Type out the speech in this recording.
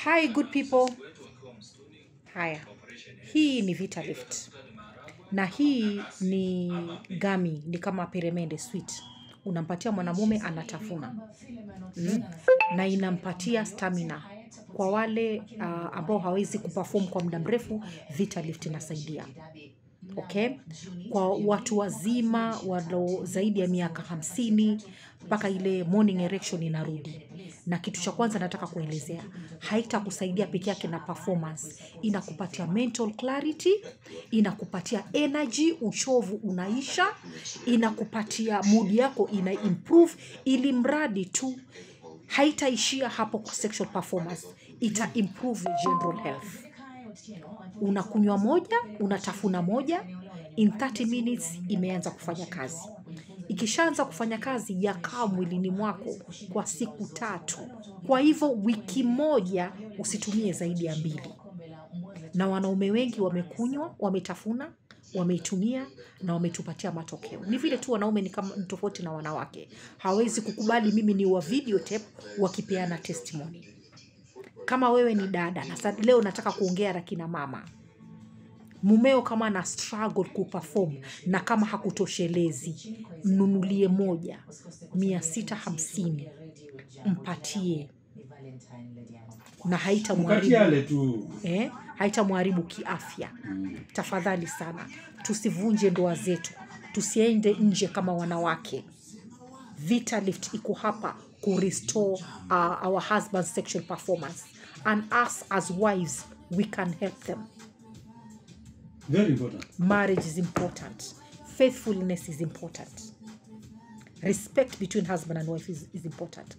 Hi good people. Haya. Hii ni Vitalift. Na hii ni gummy, ni kama peremende sweet. Unampatia mwanamume anatafuna. Na inampatia stamina. Kwa wale ambao hawezi kuperform kwa muda mrefu, Vitalift inasaidia. Okay? Kwa watu wazima walo zaidi ya miaka 50 mpaka ile morning erection inarudi. Na kitu cha kwanza nataka kuelezea, haitakusaidia peke yake na performance, inakupatia mental clarity, inakupatia energy, uchovu unaisha, inakupatia mood yako ina improve, ili mradi tu haitaishia hapo kwa sexual performance, ita improve general health. Unakunywa moja, unatafuna moja, in 30 minutes imeanza kufanya kazi. Ikishaanza kufanya kazi yakaa mwilini mwako kwa siku 3. Kwa hivyo wiki moja usitumie zaidi ya 2. Na wanaume wengi wamekunywa, wametafuna, wameitumia na wametupatia matokeo. Ni vile tu wanaume ni kama tofauti na wanawake. Hawezi kukubali mimi ni wa videotape wakipeana testimony. Kama wewe ni dada na leo nataka kuongea na kina mama. Mumeo kama na struggle kuperform na kama hakutoshelezi, mnunulie moja 650, mpatie na haitamharibu kiafya. Tafadhali sana, tusivunje ndoa zetu, tusiende nje kama wanawake. Vitalift iko hapa ku restore our husband's sexual performance, and us as wives we can help them. Very important. Marriage is important. Faithfulness is important. Respect between husband and wife is important.